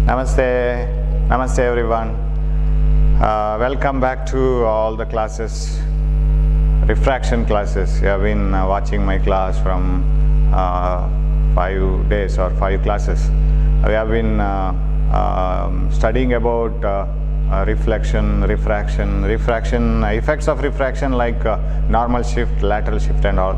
Namaste, Namaste everyone. Welcome back to all the classes, refraction classes. You have been watching my class from 5 days or 5 classes. We have been studying about reflection, refraction, effects of refraction like normal shift, lateral shift and all.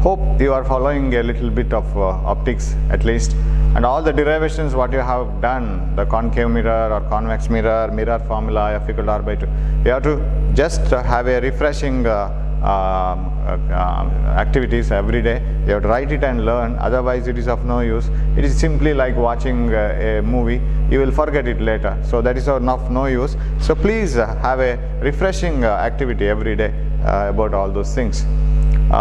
Hope you are following a little bit of optics at least, and all the derivations what you have done, the concave mirror or convex mirror, mirror formula, F equal to R by 2. You have to just have a refreshing activities every day. You have to write it and learn, otherwise it is of no use. It is simply like watching a movie, you will forget it later, so that is of no use. So please have a refreshing activity every day about all those things.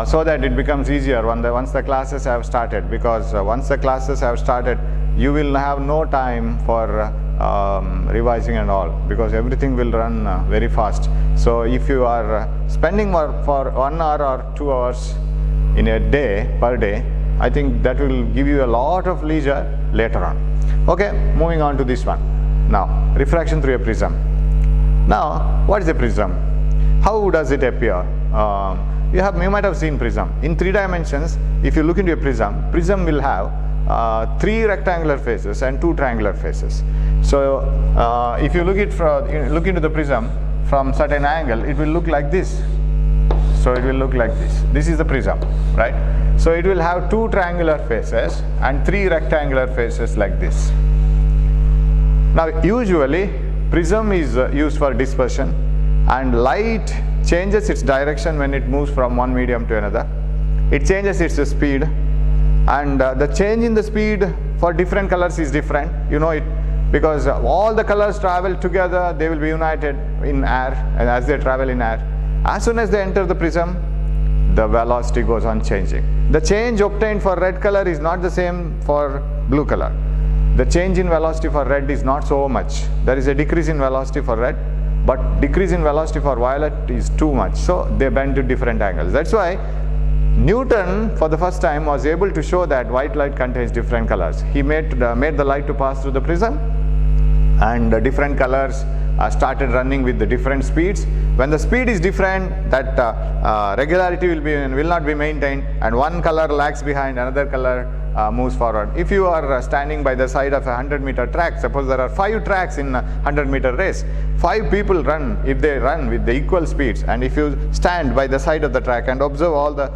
So that it becomes easier once the classes have started, because once the classes have started, you will have no time for revising and all, because everything will run very fast. So if you are spending for 1 hour or 2 hours in a day, per day, I think that will give you a lot of leisure later on. Okay, moving on to this one. Now, refraction through a prism. Now, what is a prism? How does it appear? You might have seen prism. In 3 dimensions, if you look into a prism will have 3 rectangular faces and 2 triangular faces. So if you look into the prism from certain angle, it will look like this. So it will look like this. This is the prism, right? So it will have 2 triangular faces and 3 rectangular faces like this. Now usually prism is used for dispersion, and light changes its direction when it moves from one medium to another. It changes its speed, and the change in the speed for different colors is different. You know it, because all the colors travel together, they will be united in air, and as they travel in air, as soon as they enter the prism, the velocity goes on changing. The change obtained for red color is not the same for blue color. The change in velocity for red is not so much. There is a decrease in velocity for red, but decrease in velocity for violet is too much, so they bend to different angles. That's why Newton for the first time was able to show that white light contains different colors. He made the light to pass through the prism, and different colors started running with the different speeds. When the speed is different, that regularity will not be maintained, and one color lags behind, another color moves forward. If you are standing by the side of a 100-meter track, suppose there are 5 tracks in a 100-meter race, 5 people run, if they run with the equal speeds, and if you stand by the side of the track and observe all the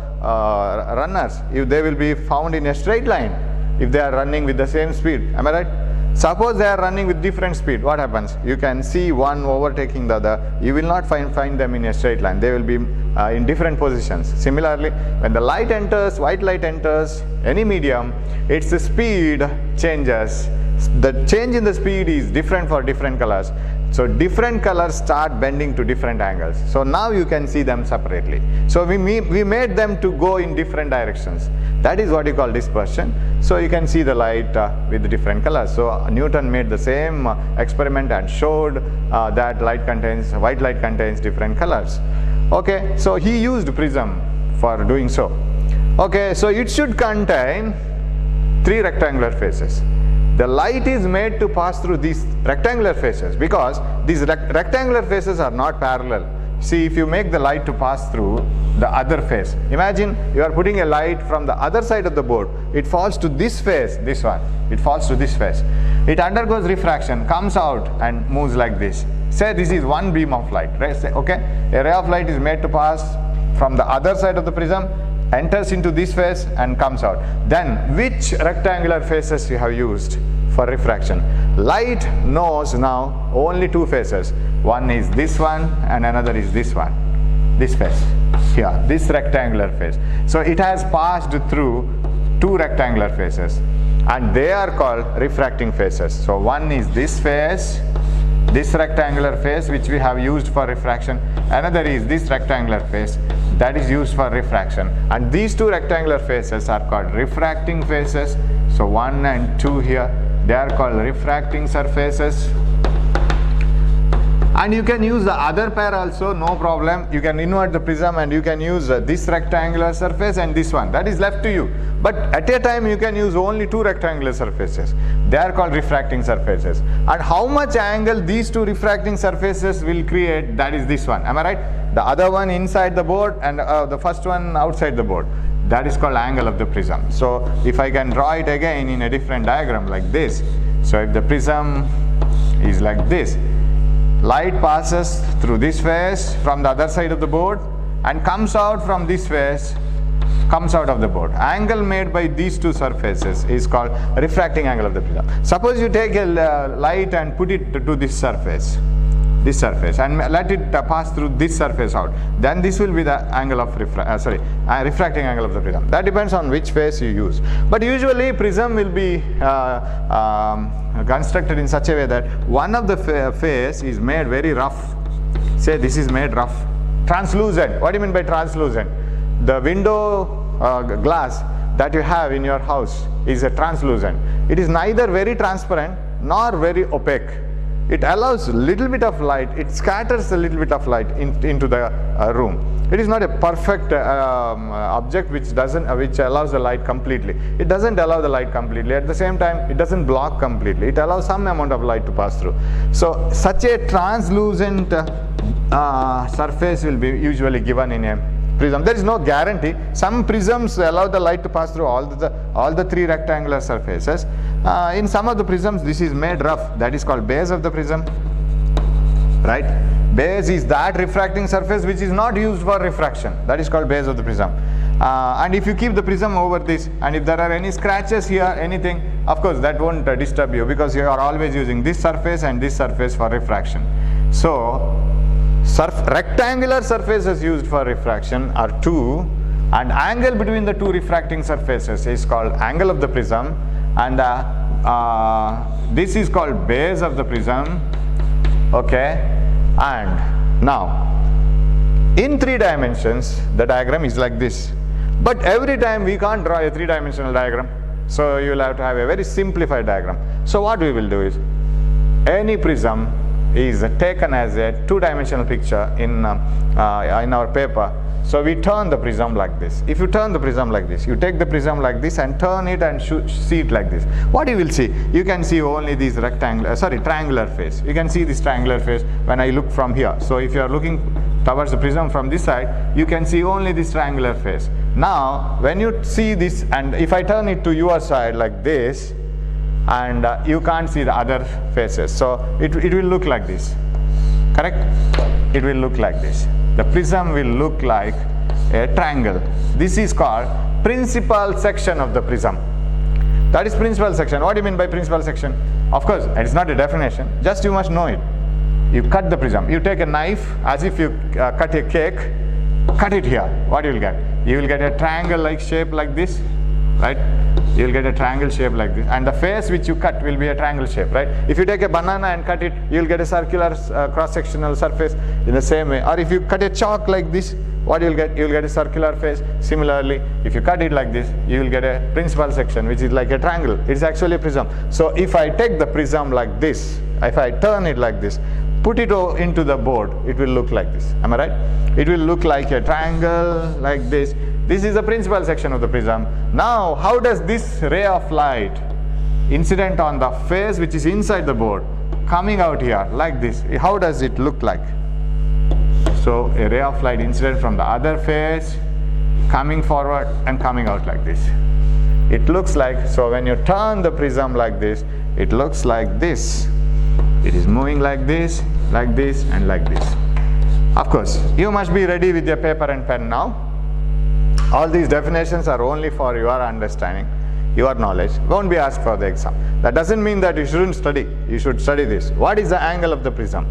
runners, if they will be found in a straight line if they are running with the same speed. Am I right? Suppose they are running with different speed, what happens? You can see one overtaking the other. You will not find them in a straight line. They will be in different positions. Similarly, when the light enters, white light enters any medium, its speed changes. The change in the speed is different for different colors. So different colors start bending to different angles. So now you can see them separately. So we made them to go in different directions. That is what you call dispersion. So you can see the light with different colors. So Newton made the same experiment and showed that white light contains different colors. Okay, so he used prism for doing so. Okay, so it should contain 3 rectangular faces. The light is made to pass through these rectangular faces because these rectangular faces are not parallel. See, if you make the light to pass through the other face, imagine you are putting a light from the other side of the board. It falls to this face, this one. It falls to this face. It undergoes refraction, comes out and moves like this. Say this is one beam of light, right? Okay, a ray of light is made to pass from the other side of the prism, enters into this face and comes out. Then which rectangular faces you have used for refraction? Light knows now only 2 faces. One is this one and another is this one. This face here, this rectangular face. So it has passed through 2 rectangular faces, and they are called refracting faces. So one is this face, this rectangular face which we have used for refraction. Another is this rectangular face that is used for refraction, and these 2 rectangular faces are called refracting faces. So 1 and 2 here, they are called refracting surfaces, And you can use the other pair also, no problem. You can invert the prism and you can use this rectangular surface and this one. That is left to you. But at a time you can use only two rectangular surfaces. They are called refracting surfaces. And how much angle these two refracting surfaces will create, that is this one. Am I right? The other one inside the board and the first one outside the board. That is called angle of the prism. So if I can draw it again in a different diagram like this. So if the prism is like this, light passes through this face from the other side of the board and comes out from this face, comes out of the board. Angle made by these two surfaces is called refracting angle of the prism. Suppose you take a light and put it to this surface, and let it pass through this surface out, then this will be the angle of refracting angle of the prism. That depends on which face you use. But usually prism will be constructed in such a way that one of the face is made very rough. Say this is made rough. Translucent. What do you mean by translucent? The window glass that you have in your house is a translucent. It is neither very transparent nor very opaque. It allows a little bit of light, it scatters a little bit of light into the room. It is not a perfect object which allows the light completely. It doesn't allow the light completely. At the same time, it doesn't block completely. It allows some amount of light to pass through. So such a translucent surface will be usually given in a prism. There is no guarantee. Some prisms allow the light to pass through all the three rectangular surfaces. In some of the prisms, this is made rough. That is called base of the prism. Right? Base is that refracting surface which is not used for refraction. That is called base of the prism. And if you keep the prism over this, and if there are any scratches here, anything, of course that won't disturb you, because you are always using this surface and this surface for refraction. So rectangular surfaces used for refraction are two, and angle between the two refracting surfaces is called angle of the prism, and this is called base of the prism. Okay, and now in 3 dimensions the diagram is like this, but every time we can't draw a 3-dimensional diagram, so you will have to have a very simplified diagram. So what we will do is, any prism is taken as a 2-dimensional picture in our paper. So we turn the prism like this. If you turn the prism like this, you take the prism like this and turn it and see it like this. What you will see? You can see only this triangular face. You can see this triangular face when I look from here. So if you are looking towards the prism from this side, you can see only this triangular face. Now when you see this, and if I turn it to your side like this, and you can't see the other faces, so it will look like this. Correct? It will look like this. The prism will look like a triangle. This is called principal section of the prism. That is principal section. What do you mean by principal section? Of course, it is not a definition, just you must know it. You cut the prism. You take a knife, as if you cut a cake, cut it here. What you will get? You will get a triangle-like shape like this, right? You will get a triangle shape like this, and the face which you cut will be a triangle shape, right? If you take a banana and cut it, you will get a circular cross-sectional surface in the same way. Or if you cut a chalk like this, what you will get? You will get a circular face. Similarly, if you cut it like this, you will get a principal section which is like a triangle. It is actually a prism. So if I take the prism like this, if I turn it like this, put it into the board, it will look like this. Am I right? It will look like a triangle like this. This is the principal section of the prism. Now, how does this ray of light incident on the face which is inside the board coming out here like this, how does it look like? So a ray of light incident from the other face coming forward and coming out like this. It looks like, so when you turn the prism like this, it looks like this. It is moving like this, and like this. Of course, you must be ready with your paper and pen now. All these definitions are only for your understanding, your knowledge, won't be asked for the exam. That doesn't mean that you shouldn't study. You should study this. What is the angle of the prism?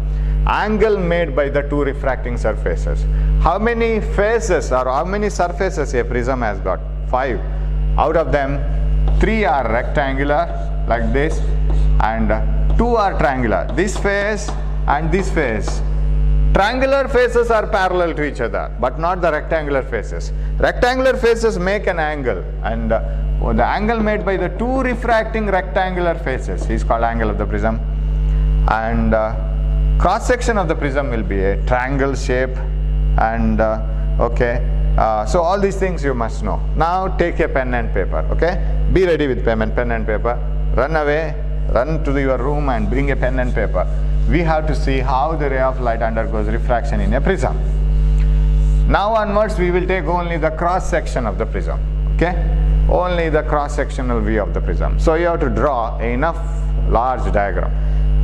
Angle made by the two refracting surfaces. How many faces or how many surfaces a prism has got? 5. Out of them, 3 are rectangular like this, and 2 are triangular. This face and this face. Triangular faces are parallel to each other, but not the rectangular faces. Rectangular faces make an angle, and the angle made by the 2 refracting rectangular faces is called angle of the prism. And Cross section of the prism will be a triangle shape, and so all these things you must know. Now take a pen and paper, okay? Be ready with pen and paper. Run away, run to your room and bring a pen and paper. We have to see how the ray of light undergoes refraction in a prism. Now onwards we will take only the cross section of the prism, okay? Only the cross sectional view of the prism. So you have to draw enough large diagram.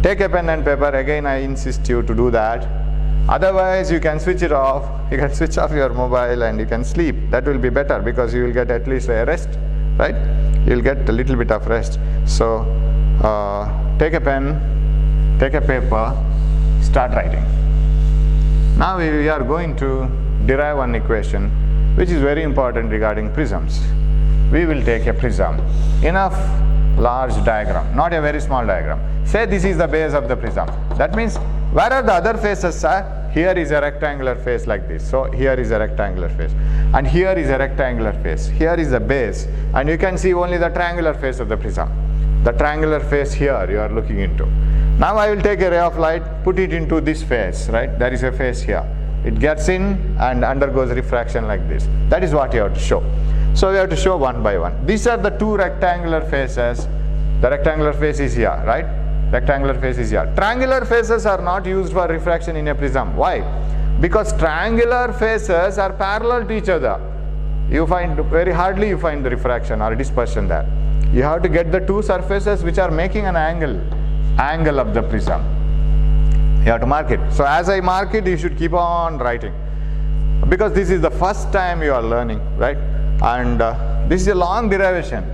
Take a pen and paper. Again I insist you to do that. Otherwise you can switch it off. You can switch off your mobile and you can sleep. That will be better because you will get at least a rest, right? You will get a little bit of rest. So take a pen, take a paper, start writing. Now we are going to derive one equation which is very important regarding prisms. We will take a prism, enough large diagram, not a very small diagram. Say this is the base of the prism. That means where are the other faces are? Here is a rectangular face like this. So here is a rectangular face. And here is a rectangular face. Here is the base. And you can see only the triangular face of the prism. The triangular face here you are looking into. Now I will take a ray of light, put it into this face, right? There is a face here. It gets in and undergoes refraction like this. That is what you have to show. So we have to show one by one. These are the two rectangular faces. The rectangular face is here, right? Rectangular face is here. Triangular faces are not used for refraction in a prism. Why? Because triangular faces are parallel to each other. You find very hardly you find the refraction or dispersion there. You have to get the two surfaces which are making an angle of the prism. You have to mark it. So as I mark it, you should keep on writing, because this is the first time you are learning, right? And this is a long derivation.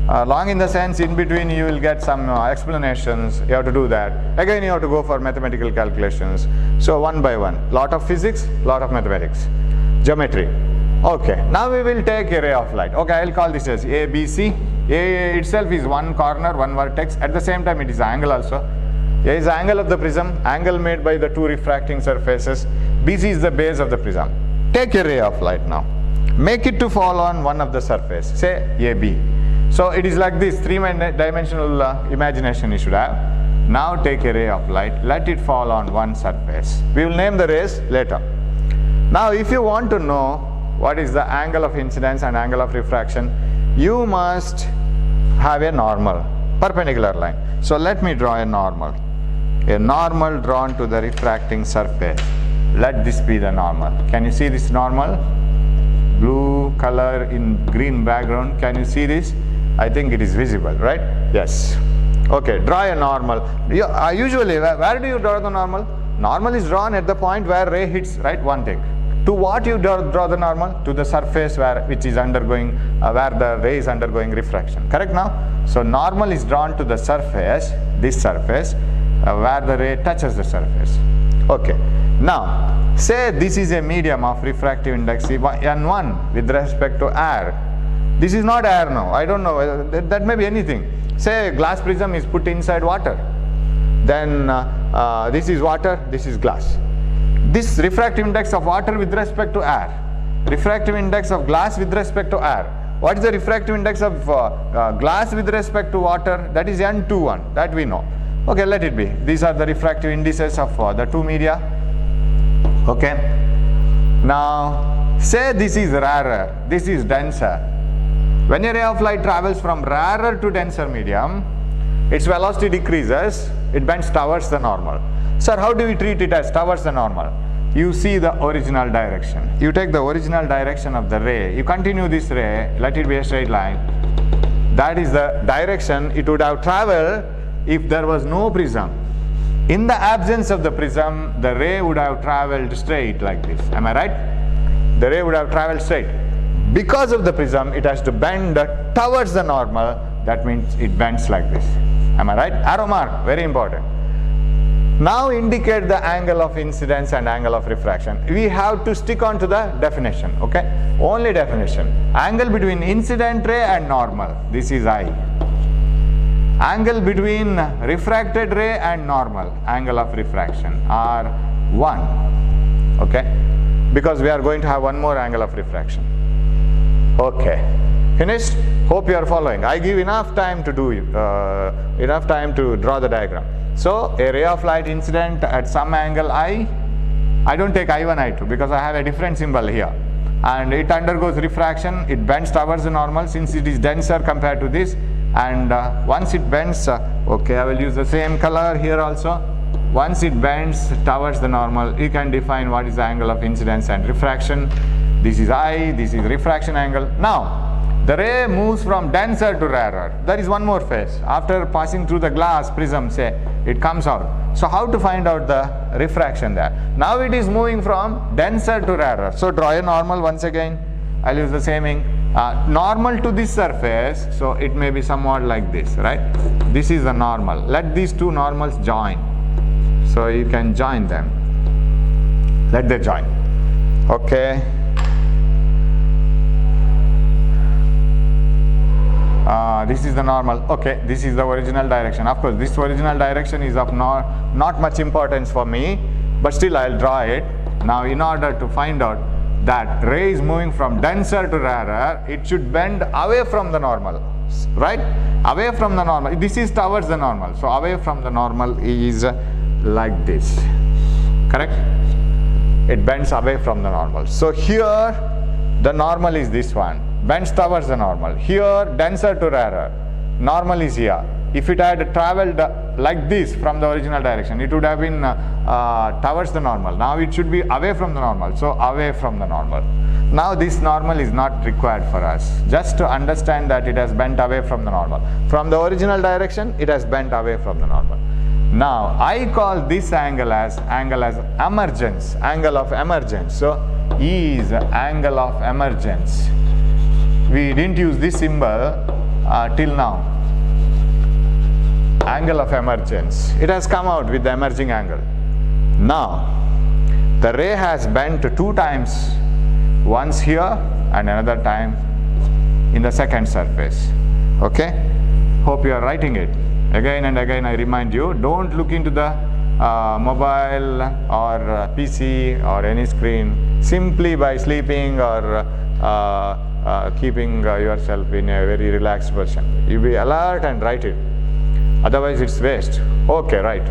Long in the sense, in between you will get some explanations. You have to do that. Again you have to go for mathematical calculations. So one by one. Lot of physics, lot of mathematics. Geometry. Okay, now we will take a ray of light. Okay, I will call this as A, B, C. A itself is one corner, one vertex. At the same time it is angle also. A is the angle of the prism, angle made by the two refracting surfaces. BC is the base of the prism. Take a ray of light now. Make it to fall on one of the surface, say AB. So it is like this, three-dimensional imagination you should have. Now take a ray of light, let it fall on one surface. We will name the rays later. Now if you want to know what is the angle of incidence and angle of refraction, you must have a normal, perpendicular line. So let me draw a normal drawn to the refracting surface. Let this be the normal. Can you see this normal? Blue color in green background. Can you see this? I think it is visible, right? Yes. Okay, draw a normal. Usually, where do you draw the normal? Normal is drawn at the point where ray hits, right? One thing. To what you draw the normal? To the surface which is undergoing, where the ray is undergoing refraction. Correct now? So normal is drawn to the surface, this surface, where the ray touches the surface. Okay. Now, say this is a medium of refractive index N1 with respect to air. This is not air now. I don't know. That may be anything. Say a glass prism is put inside water. Then this is water, this is glass. This refractive index of water with respect to air. Refractive index of glass with respect to air. What is the refractive index of glass with respect to water? That is N21. That we know. Okay, let it be. These are the refractive indices of the two media. Okay. Now, say this is rarer, this is denser. When a ray of light travels from rarer to denser medium, its velocity decreases, it bends towards the normal. Sir, how do we treat it as towards the normal? You see the original direction. You take the original direction of the ray, you continue this ray, let it be a straight line. That is the direction it would have traveled if there was no prism. In the absence of the prism, the ray would have traveled straight like this. Am I right? The ray would have traveled straight. Because of the prism, it has to bend towards the normal. That means it bends like this. Am I right? Arrow mark, very important. Now indicate the angle of incidence and angle of refraction. We have to stick on to the definition, okay? Only definition. Angle between incident ray and normal. This is I. Angle between refracted ray and normal, angle of refraction, are 1. Okay? Because we are going to have one more angle of refraction. Okay. Finished? Hope you are following. I give enough time to do enough time to draw the diagram. So a ray of light incident at some angle I don't take I1, I2 because I have a different symbol here, and it undergoes refraction. It bends towards the normal since it is denser compared to this, and once it bends, okay, I will use the same color here also. Once it bends towards the normal, you can define what is the angle of incidence and refraction. This is I, this is refraction angle. Now the ray moves from denser to rarer. There is one more phase. After passing through the glass prism, say, it comes out. So how to find out the refraction there? Now it is moving from denser to rarer. So draw a normal once again. I'll use the same ink. Normal to this surface, so it may be somewhat like this, right? This is the normal. Let these two normals join. So you can join them. Let them join. Okay. This is the normal. Okay, this is the original direction. Of course, this original direction is of not much importance for me, but still I'll draw it. Now, in order to find out that ray is moving from denser to rarer, it should bend away from the normal, right? Away from the normal. This is towards the normal. So, away from the normal is like this, correct? It bends away from the normal. So, here the normal is this one. Bends towards the normal. Here, denser to rarer. Normal is here. If it had traveled like this from the original direction, it would have been towards the normal. Now it should be away from the normal. So away from the normal. Now this normal is not required for us. Just to understand that it has bent away from the normal. From the original direction, it has bent away from the normal. Now I call this angle as emergence, angle of emergence. So E is angle of emergence. We didn't use this symbol till now. Angle of emergence. It has come out with the emerging angle. Now, the ray has bent two times, once here and another time in the second surface. Okay? Hope you are writing it. Again and again I remind you, don't look into the mobile or PC or any screen simply by sleeping or keeping yourself in a very relaxed position. You be alert and write it. Otherwise it's waste. Okay, right.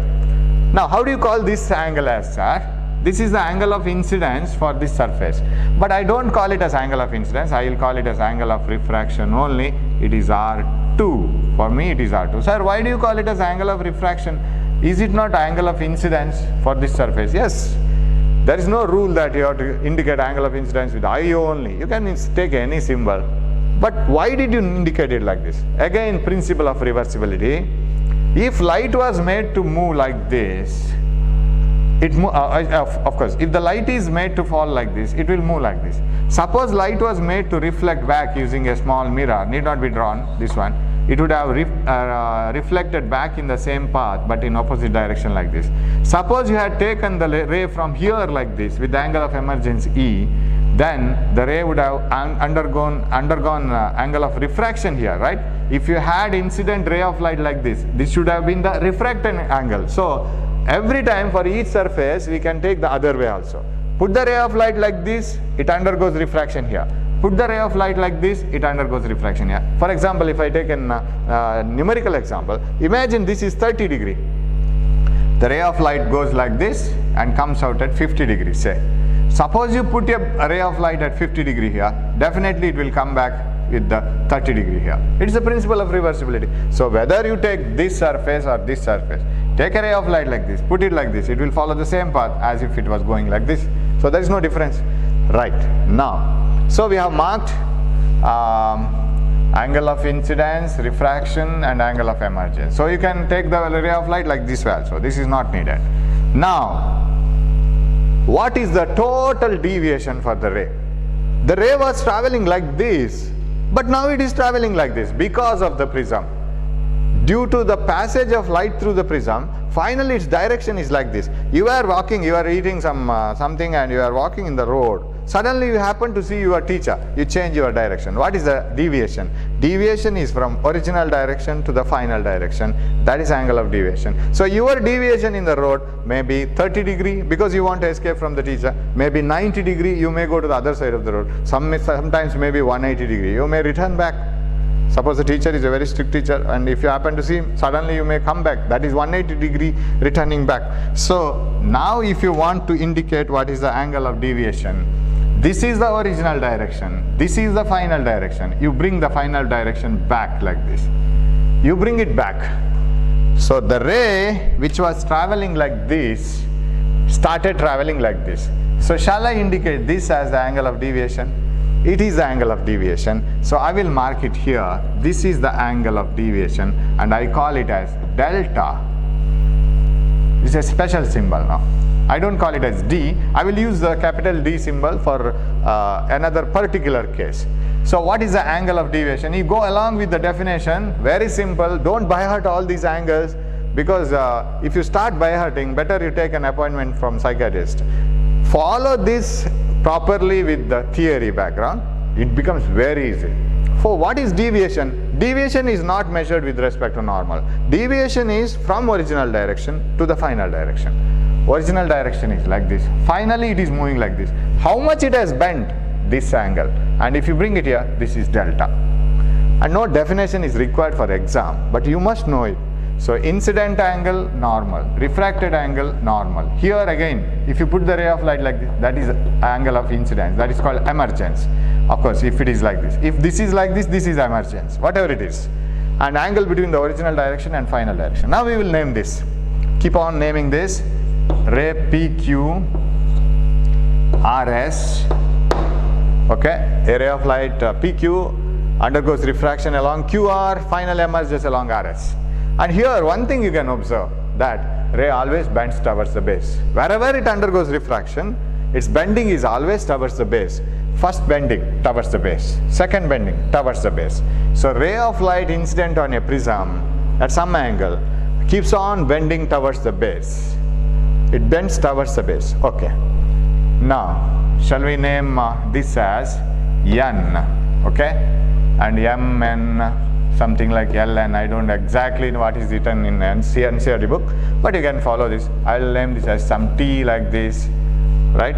Now how do you call this angle as, sir? This is the angle of incidence for this surface. But I don't call it as angle of incidence. I will call it as angle of refraction only. It is R2. For me it is R2. Sir, why do you call it as angle of refraction? Is it not angle of incidence for this surface? Yes. There is no rule that you have to indicate angle of incidence with I only. You can take any symbol. But why did you indicate it like this? Again, principle of reversibility. If light was made to move like this, of course, if the light is made to fall like this, it will move like this. Suppose light was made to reflect back using a small mirror, need not be drawn, this one. It would have reflected back in the same path but in opposite direction like this. Suppose you had taken the ray from here like this with the angle of emergence E, then the ray would have undergone angle of refraction here, right? If you had incident ray of light like this should have been the refracted angle. So every time for each surface we can take the other way also. Put the ray of light like this, it undergoes refraction here. Put the ray of light like this, it undergoes refraction here. For example, if I take a numerical example, imagine this is 30 degree. The ray of light goes like this and comes out at 50 degrees, say. Suppose you put a ray of light at 50 degree here, definitely it will come back with the 30 degree here. It is the principle of reversibility. So whether you take this surface or this surface, take a ray of light like this, put it like this, it will follow the same path as if it was going like this. So there is no difference. Right. Now, so we have marked angle of incidence, refraction and angle of emergence. So you can take the ray of light like this way also. This is not needed. Now, what is the total deviation for the ray? The ray was traveling like this, but now it is traveling like this because of the prism. Due to the passage of light through the prism, finally its direction is like this. You are walking, you are eating something and you are walking in the road. Suddenly you happen to see your teacher, you change your direction. What is the deviation? Deviation is from original direction to the final direction. That is angle of deviation. So your deviation in the road may be 30 degree because you want to escape from the teacher. Maybe 90 degree, you may go to the other side of the road. Sometimes maybe 180 degree. You may return back. Suppose the teacher is a very strict teacher, and if you happen to see him, suddenly you may come back. That is 180 degree returning back. So now if you want to indicate what is the angle of deviation, this is the original direction, this is the final direction. You bring the final direction back like this. You bring it back. So the ray which was traveling like this started traveling like this. So shall I indicate this as the angle of deviation? It is the angle of deviation. So I will mark it here. This is the angle of deviation, and I call it as delta. It's a special symbol now. I don't call it as D. I will use the capital D symbol for another particular case. So what is the angle of deviation? You go along with the definition. Very simple. Don't by heart all these angles, because if you start by hearting, better you take an appointment from psychiatrist. Follow this properly with the theory background. It becomes very easy. For what is deviation? Deviation is not measured with respect to normal. Deviation is from original direction to the final direction. Original direction is like this. Finally it is moving like this. How much it has bent? This angle. And if you bring it here, this is delta. And no definition is required for exam, but you must know it. So incident angle, normal. Refracted angle, normal. Here again, if you put the ray of light like this, that is angle of incidence. That is called emergence. Of course, if it is like this. If this is like this is emergence. Whatever it is. And angle between the original direction and final direction. Now we will name this. Keep on naming this. Ray PQ RS. Okay. A ray of light PQ undergoes refraction along QR, finally emerges along RS. And here one thing you can observe, that ray always bends towards the base. Wherever it undergoes refraction, its bending is always towards the base. First bending towards the base, second bending towards the base. So ray of light incident on a prism at some angle keeps on bending towards the base. It bends towards the base. Okay. Now, shall we name this as N? Okay. And MN. Something like LN, I don't exactly know what is written in NCERT book, but you can follow this. I'll name this as some T like this, right?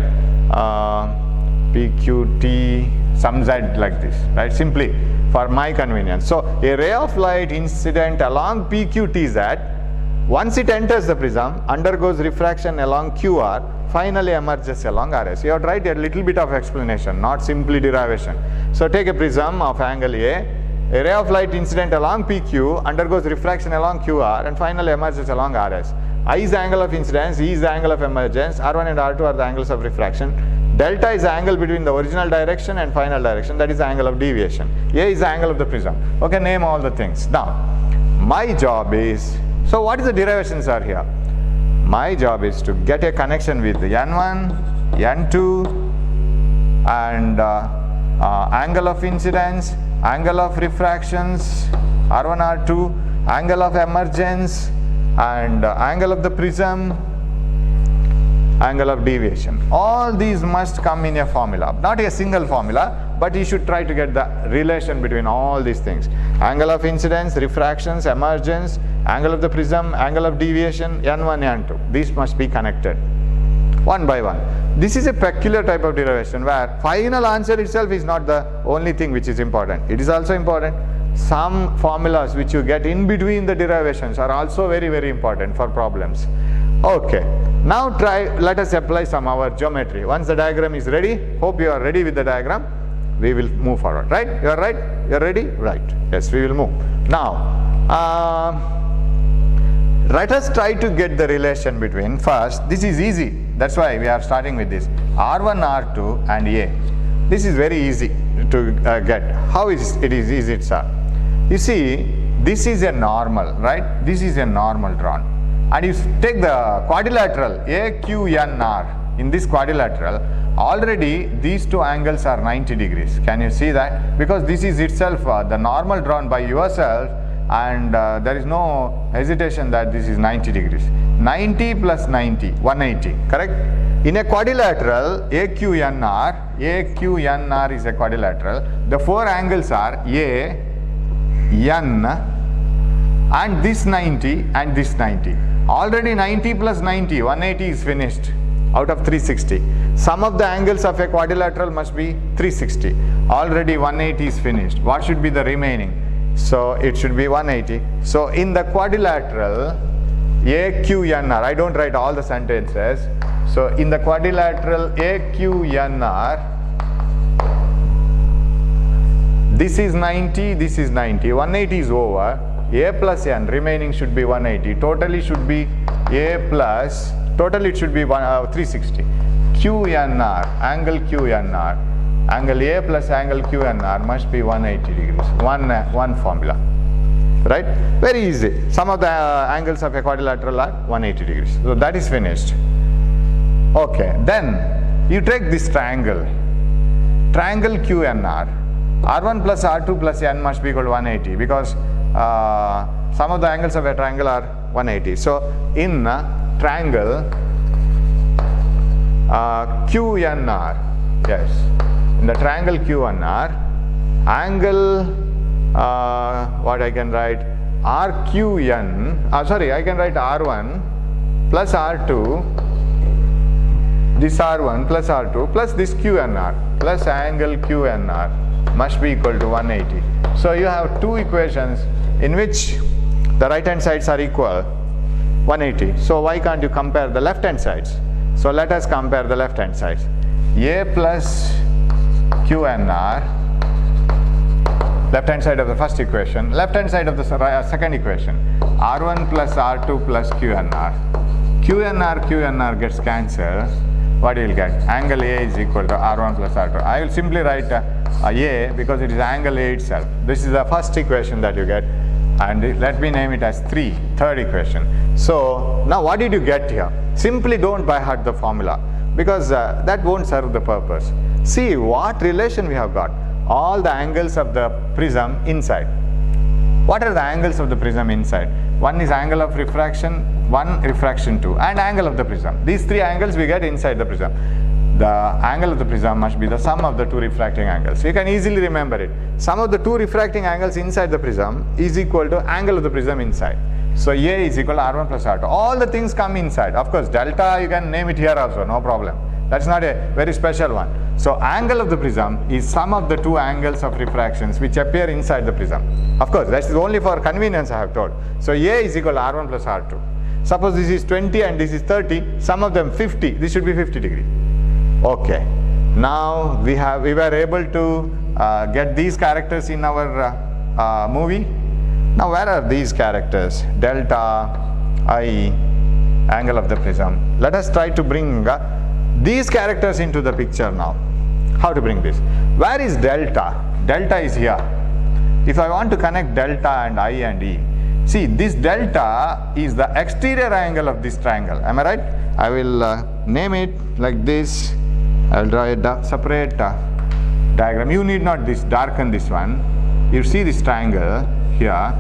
PQT, some Z like this, right? Simply for my convenience. So a ray of light incident along PQTZ, once it enters the prism, undergoes refraction along QR, finally emerges along RS. You have to write a little bit of explanation, not simply derivation. So take a prism of angle A. A ray of light incident along PQ undergoes refraction along QR and finally emerges along RS. I is the angle of incidence, E is the angle of emergence, R1 and R2 are the angles of refraction. Delta is the angle between the original direction and final direction, that is the angle of deviation. A is the angle of the prism. Okay, name all the things. Now, my job is, so what is the derivations are here? My job is to get a connection with the N1, N2 and angle of incidence, angle of refractions, R1, R2, angle of emergence, and angle of the prism, angle of deviation. All these must come in a formula, not a single formula, but you should try to get the relation between all these things. Angle of incidence, refractions, emergence, angle of the prism, angle of deviation, N1, N2. These must be connected one by one. This is a peculiar type of derivation where final answer itself is not the only thing which is important. It is also important. Some formulas which you get in between the derivations are also very, very important for problems. Okay, now let us apply some our geometry. Once the diagram is ready, hope you are ready with the diagram, we will move forward, right? You are right? You are ready? Right. Yes, we will move. Now, let us try to get the relation between, first, this is easy. That's why we are starting with this. R1, R2 and A. This is very easy to get. How is it is easy, sir? You see, this is a normal, right? This is a normal drawn. And you take the quadrilateral AQNR. In this quadrilateral, already these two angles are 90 degrees. Can you see that? Because this is itself the normal drawn by yourself, and there is no hesitation that this is 90 degrees. 90 plus 90, 180, correct? In a quadrilateral, AQNR is a quadrilateral. The four angles are A, n, and this 90 and this 90. Already 90 plus 90, 180 is finished out of 360. Sum of the angles of a quadrilateral must be 360. Already 180 is finished. What should be the remaining? So it should be 180. So in the quadrilateral AQNR, I don't write all the sentences. So in the quadrilateral AQNR, this is 90, this is 90, 180 is over, A plus N, remaining should be 180, totally should be A plus, totally it should be 360. QNR, angle QNR, angle A plus angle QNR must be 180 degrees, one formula, right? Very easy. Some of the angles of a quadrilateral are 180 degrees. So that is finished. Okay, then you take this triangle QNR, R1 plus R2 plus N must be equal to 180 because some of the angles of a triangle are 180. So in triangle QNR, yes, in the triangle QNR, angle, what I can write, RQN, sorry, I can write R1 plus R2, this R1 plus R2 plus this QNR plus angle QNR must be equal to 180. So you have two equations in which the right hand sides are equal, 180. So why can't you compare the left hand sides? So let us compare the left hand sides. A plus QNR, left hand side of the first equation, left hand side of the second equation, R1 plus R2 plus QNR. QNR gets cancelled. What you will get? Angle A is equal to R1 plus R2. I will simply write A because it is angle A itself. This is the first equation that you get, and let me name it as third equation. So now what did you get here? Simply don't by heart the formula because that won't serve the purpose. See what relation we have got. All the angles of the prism inside. What are the angles of the prism inside? One is angle of refraction, one refraction 2, and angle of the prism. These three angles we get inside the prism. The angle of the prism must be the sum of the two refracting angles. You can easily remember it. Sum of the two refracting angles inside the prism is equal to angle of the prism inside. So A is equal to R1 plus R2. All the things come inside. Of course, delta you can name it here also, no problem. That's not a very special one. So angle of the prism is sum of the two angles of refractions which appear inside the prism. Of course, that is only for convenience I have told. So A is equal to R1 plus R2. Suppose this is 20 and this is 30, sum of them 50, this should be 50 degree. Okay, now we were able to get these characters in our movie. Now where are these characters? Delta, I, angle of the prism. Let us try to bring these characters into the picture now. How to bring this? Where is delta? Delta is here. If I want to connect delta and I and E, see this delta is the exterior angle of this triangle. Am I right? I will name it like this. I will draw a separate diagram. You need not darken this one. You see this triangle here.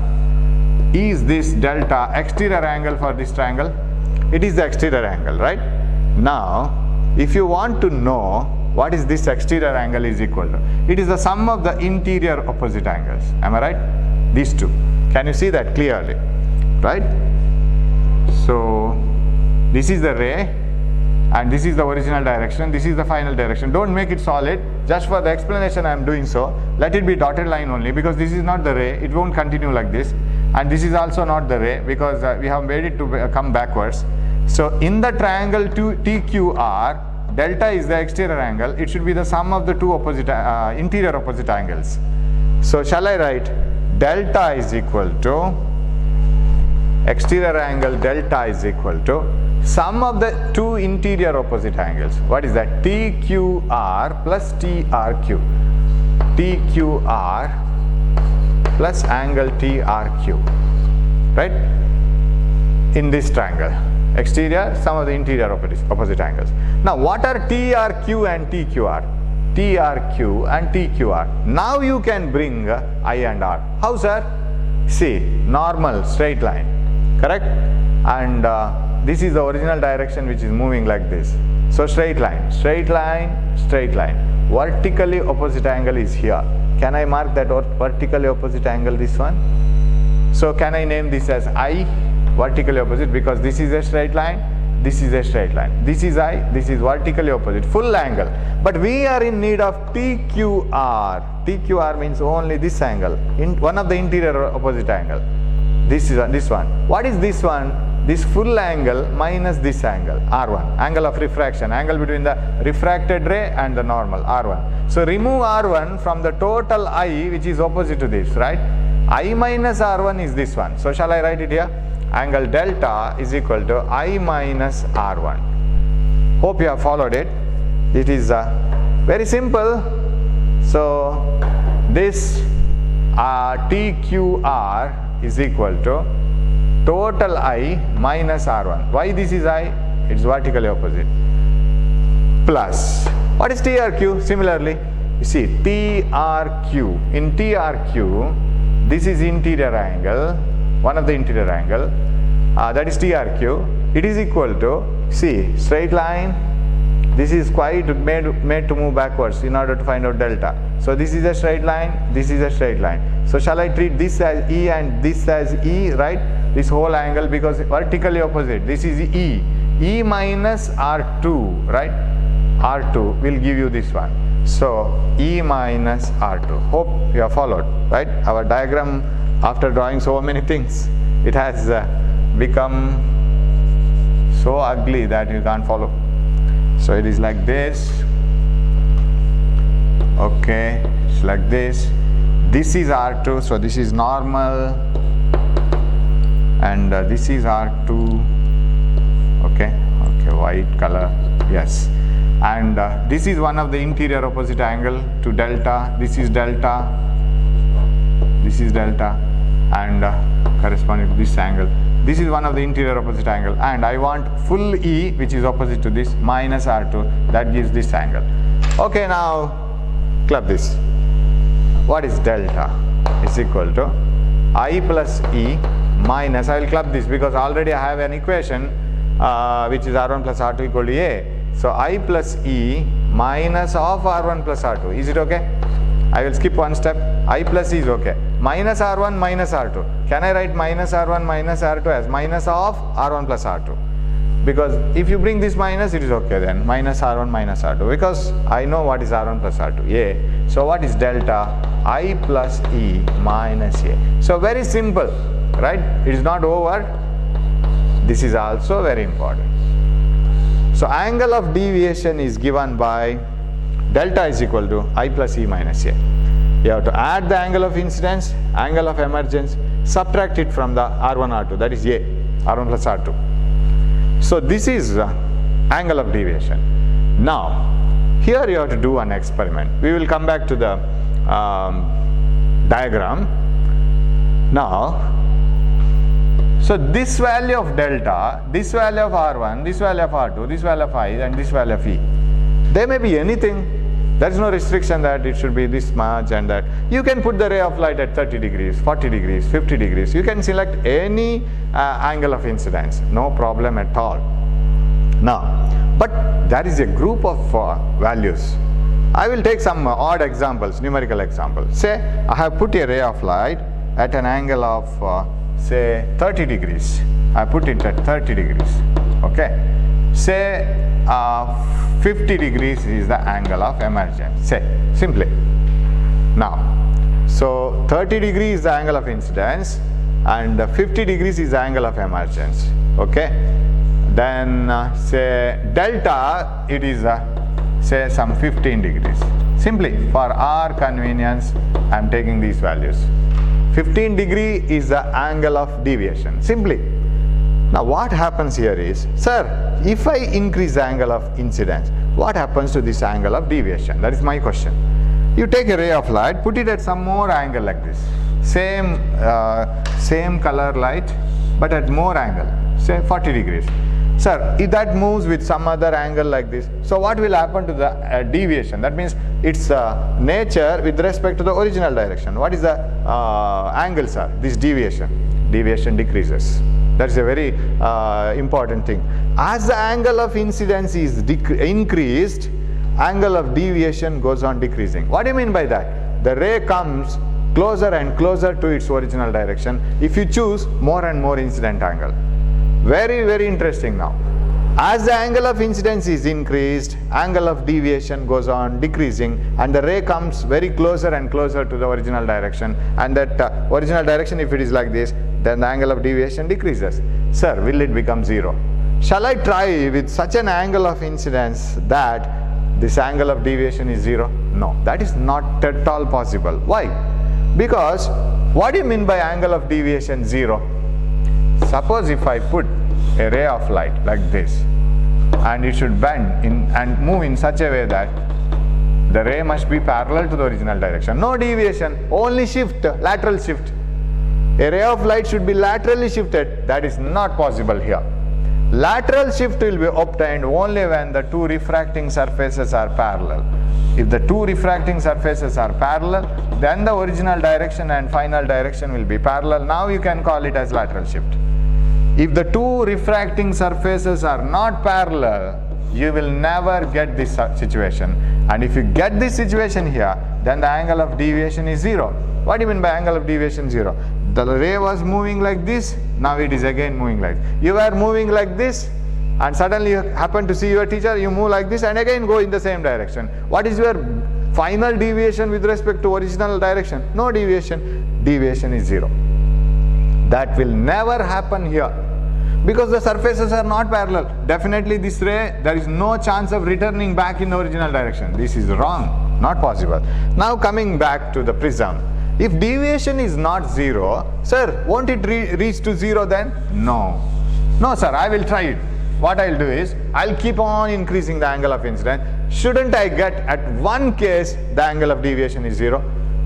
Is this delta exterior angle for this triangle? It is the exterior angle, right? Now, if you want to know what is this exterior angle is equal to, it is the sum of the interior opposite angles. Am I right? These two. Can you see that clearly? Right? So, this is the ray and this is the original direction, this is the final direction. Don't make it solid. Just for the explanation I am doing so. Let it be dotted line only because this is not the ray. It won't continue like this. And this is also not the ray because we have made it to come backwards. So in the triangle TQR, delta is the exterior angle. It should be the sum of the two opposite interior opposite angles. So shall I write delta is equal to exterior angle delta is equal to sum of the two interior opposite angles. What is that? TQR plus TRQ. TQR plus angle TRQ. Right? In this triangle. Exterior, sum of the interior opposite angles. Now what are TRQ and TQR? TRQ and TQR. Now you can bring I and R. How, sir? See, normal straight line. Correct? And this is the original direction which is moving like this. So straight line, straight line, straight line. Vertically opposite angle is here. Can I mark that vertically opposite angle, this one? So can I name this as I, vertically opposite, because this is a straight line, this is a straight line. This is I, this is vertically opposite, full angle. But we are in need of TQR. TQR means only this angle, in one of the interior opposite angle. This is this one. What is this one? This full angle minus this angle, R1, angle of refraction, angle between the refracted ray and the normal, R1. So remove R1 from the total I, which is opposite to this, right? I minus R1 is this one. So shall I write it here? Angle delta is equal to I minus R1. Hope you have followed it. It is very simple. So this TQR is equal to total I minus R1. Why this is I? It's vertically opposite. Plus, what is TRQ? Similarly, you see TRQ. In TRQ, this is interior angle, one of the interior angle, that is TRQ. It is equal to, see, straight line. This is quite made to move backwards in order to find out delta. So this is a straight line, this is a straight line. So shall I treat this as E and this as E, right? This whole angle, because vertically opposite, this is E. E minus R2, right? R2 will give you this one. So E minus R2. Hope you have followed, right? Our diagram, after drawing so many things, it has become so ugly that you can't follow. So it is like this. Okay, it's like this. This is R2, so this is normal, and this is R2. Okay, white color, yes. And this is one of the interior opposite angle to delta. This is delta, this is delta, and corresponding to this angle. This is one of the interior opposite angle, and I want full E, which is opposite to this, minus R2, that gives this angle. Okay, now club this. What is delta? Is equal to I plus E minus, I will club this because already I have an equation which is R1 plus R2 equal to A. So I plus E minus of R1 plus R2. Is it okay? I will skip one step. I plus E is okay. Minus R1 minus R2. Can I write minus R1 minus R2 as minus of R1 plus R2? Because if you bring this minus, it is okay then. Minus R1 minus R2. Because I know what is R1 plus R2. A. So what is delta? I plus E minus A. So very simple, right? It is not over. This is also very important. So angle of deviation is given by delta is equal to I plus E minus A. You have to add the angle of incidence, angle of emergence, subtract it from the R1, R2, that is A, R1 plus R2. So this is angle of deviation. Now, here you have to do an experiment. We will come back to the diagram. Now, so this value of delta, this value of R1, this value of R2, this value of I, and this value of E, they may be anything. There is no restriction that it should be this much and that. You can put the ray of light at 30 degrees, 40 degrees, 50 degrees. You can select any angle of incidence, no problem at all. Now, but there is a group of values. I will take some odd examples, numerical examples. Say I have put a ray of light at an angle of say 30 degrees. I put it at 30 degrees. Okay. Say 50 degrees is the angle of emergence, say, simply. Now, so 30 degrees is the angle of incidence and 50 degrees is the angle of emergence, okay. Then say delta, it is say some 15 degrees. Simply for our convenience, I am taking these values. 15 degree is the angle of deviation, simply. Now what happens here is, sir, if I increase the angle of incidence, what happens to this angle of deviation? That is my question. You take a ray of light, put it at some more angle like this. Same color light, but at more angle, say 40 degrees. Sir, if that moves with some other angle like this, so what will happen to the deviation? That means its nature with respect to the original direction. What is the angle, sir? This deviation. Deviation decreases. That is a very important thing. As the angle of incidence is increased, angle of deviation goes on decreasing. What do you mean by that? the ray comes closer and closer to its original direction if you choose more and more incident angle. Very, very interesting now. As the angle of incidence is increased, angle of deviation goes on decreasing, and the ray comes very closer and closer to the original direction, and that original direction, if it is like this, then the angle of deviation decreases. Sir, will it become 0? Shall I try with such an angle of incidence that this angle of deviation is 0? No, that is not at all possible. Why? Because what do you mean by angle of deviation 0? Suppose if I put a ray of light like this, and it should bend in and move in such a way that the ray must be parallel to the original direction. No deviation, only shift, lateral shift. A ray of light should be laterally shifted. That is not possible here. Lateral shift will be obtained only when the two refracting surfaces are parallel. If the two refracting surfaces are parallel, then the original direction and final direction will be parallel. Now you can call it as lateral shift. If the two refracting surfaces are not parallel, you will never get this situation. And if you get this situation here, then the angle of deviation is 0. What do you mean by angle of deviation 0? The ray was moving like this, now it is again moving like this. You were moving like this, and suddenly you happen to see your teacher, you move like this and again go in the same direction. What is your final deviation with respect to original direction? No deviation. Deviation is 0. That will never happen here, because the surfaces are not parallel. Definitely this ray, there is no chance of returning back in the original direction. This is wrong, not possible. Now coming back to the prism, if deviation is not 0, sir, won't it reach to 0 then? No. No sir, I will try it. What I will do is, I will keep on increasing the angle of incidence. Shouldn't I get at one case the angle of deviation is 0?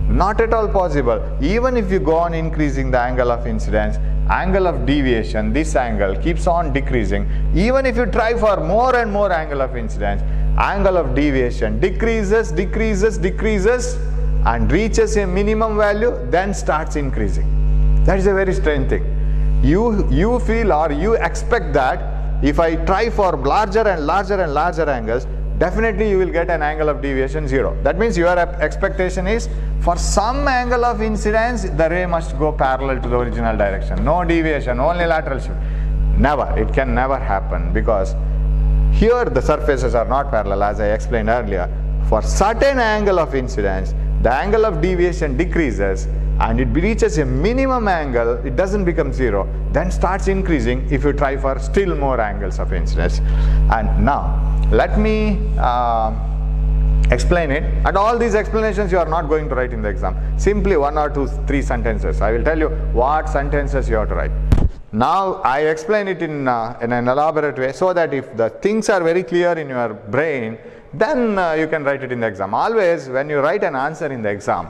Not at all possible. Even if you go on increasing the angle of incidence, angle of deviation, this angle keeps on decreasing. Even if you try for more and more angle of incidence, angle of deviation decreases, and reaches a minimum value, then starts increasing. That is a very strange thing. You feel or you expect that if I try for larger and larger and larger angles, definitely you will get an angle of deviation 0. That means your expectation is, for some angle of incidence, the ray must go parallel to the original direction. No deviation, only lateral shift. Never. It can never happen, because here the surfaces are not parallel, as I explained earlier. For certain angle of incidence, the angle of deviation decreases and it reaches a minimum angle. It doesn't become 0, then starts increasing if you try for still more angles of incidence. And now let me explain it, and all these explanations you are not going to write in the exam. Simply 1 or 2, 3 sentences. I will tell you what sentences you have to write. Now I explain it in an elaborate way, so that if the things are very clear in your brain, then you can write it in the exam. Always when you write an answer in the exam,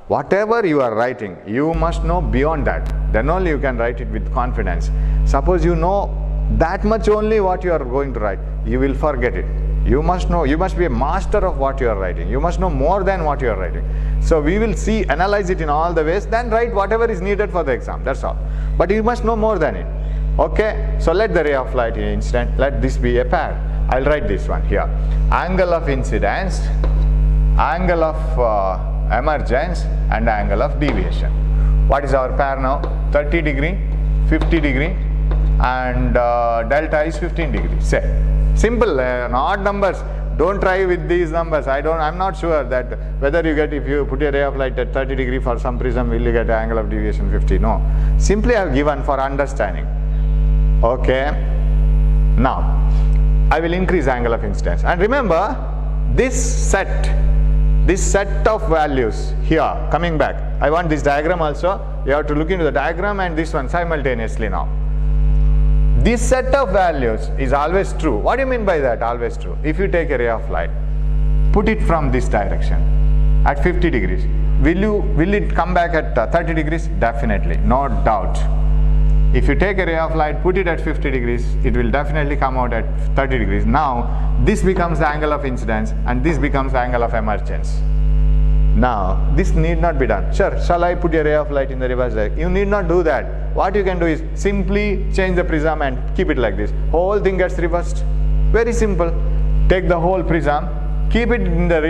whatever you are writing, you must know beyond that. Then only you can write it with confidence. Suppose you know that much only what you are going to write, you will forget it. You must know, you must be a master of what you are writing. You must know more than what you are writing. So we will see, analyze it in all the ways, then write whatever is needed for the exam, that's all. But you must know more than it. Okay, so let the ray of light incident, let this be a pair. I'll write this one here. Angle of incidence, angle of emergence, and angle of deviation. What is our pair now? 30 degree, 50 degree, and delta is 15 degrees. Say, simple, odd numbers. Don't try with these numbers. I'm not sure that whether you get, if you put a ray of light at 30 degree for some prism, will you get an angle of deviation 50? No. Simply I have given for understanding. Okay. Now, I will increase angle of incidence. And remember, this set of values here, coming back, I want this diagram also. You have to look into the diagram and this one simultaneously now. This set of values is always true. What do you mean by that, always true? If you take a ray of light, put it from this direction at 50 degrees, will it come back at 30 degrees? Definitely, no doubt. If you take a ray of light, put it at 50 degrees, it will definitely come out at 30 degrees. Now, this becomes the angle of incidence and this becomes the angle of emergence. Now, this need not be done. Sure, shall I put a ray of light in the reverse direction? You need not do that. What you can do is simply change the prism and keep it like this. Whole thing gets reversed. Very simple. Take the whole prism, keep it in the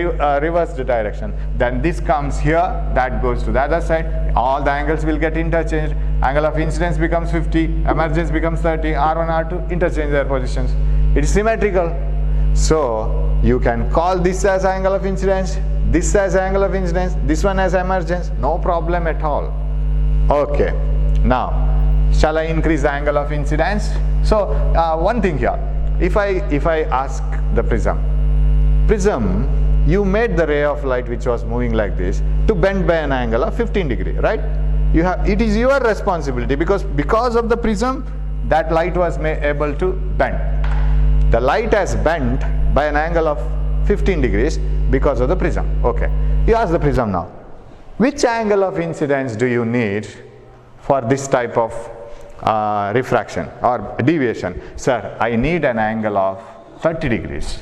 reversed direction. Then this comes here, that goes to the other side. All the angles will get interchanged. Angle of incidence becomes 50, emergence becomes 30, R1, R2, interchange their positions. It is symmetrical. So you can call this as angle of incidence, this as angle of incidence, this one as emergence, no problem at all. Okay, now shall I increase the angle of incidence? So one thing here, if I ask the prism, you made the ray of light which was moving like this to bend by an angle of 15 degree, right? It is your responsibility, because of the prism that light was able to bend. The light has bent by an angle of 15 degrees because of the prism. Okay, you ask the prism now, which angle of incidence do you need for this type of refraction or deviation? Sir, I need an angle of 30 degrees.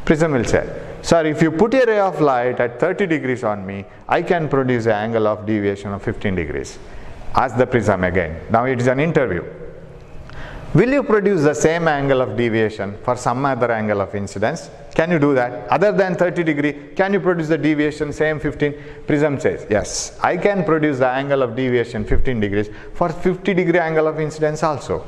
Prism will say, sir, if you put a ray of light at 30 degrees on me, I can produce an angle of deviation of 15 degrees. Ask the prism again. Now it is an interview. Will you produce the same angle of deviation for some other angle of incidence? Can you do that? Other than 30 degree, can you produce the deviation same 15? Prism says, yes, I can produce the angle of deviation 15 degrees for 50 degree angle of incidence also.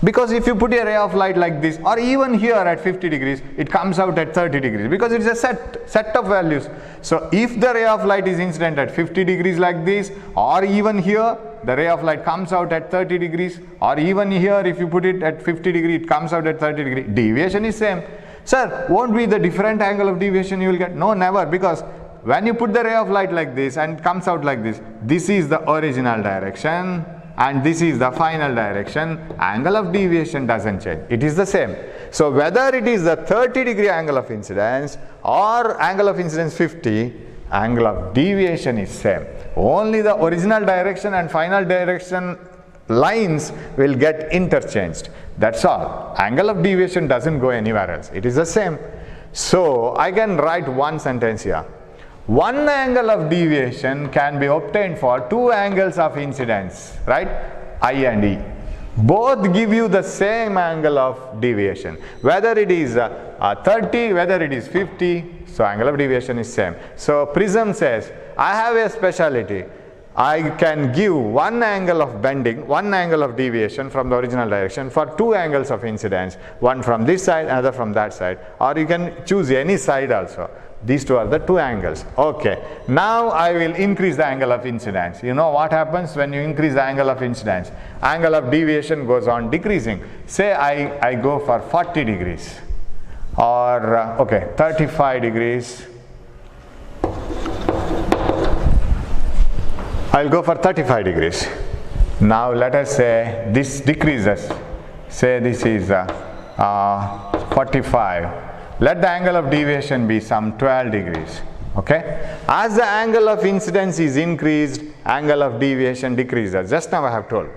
Because if you put a ray of light like this, or even here at 50 degrees, it comes out at 30 degrees, because it is a set of values. So if the ray of light is incident at 50 degrees like this, or even here, the ray of light comes out at 30 degrees, or even here, if you put it at 50 degree, it comes out at 30 degree, deviation is same. Sir, won't be the different angle of deviation you will get? No, never, because when you put the ray of light like this and it comes out like this is the original direction, and this is the final direction. Angle of deviation doesn't change, it is the same. So whether it is the 30 degree angle of incidence or angle of incidence 50, angle of deviation is same. Only the original direction and final direction lines will get interchanged. That's all. Angle of deviation doesn't go anywhere else, it is the same. So I can write one sentence here. One angle of deviation can be obtained for two angles of incidence, right? I and E. Both give you the same angle of deviation. Whether it is 30, whether it is 50, so angle of deviation is same. So Prism says, I have a speciality. I can give one angle of bending, one angle of deviation from the original direction for two angles of incidence, one from this side, another from that side, or you can choose any side also. These two are the two angles. Okay, now I will increase the angle of incidence. You know what happens when you increase the angle of incidence? Angle of deviation goes on decreasing. Say I go for 40 degrees or okay, 35 degrees. I'll go for 35 degrees. Now let us say this decreases. Say this is 45. Let the angle of deviation be some 12 degrees. Okay? As the angle of incidence is increased, angle of deviation decreases. Just now I have told.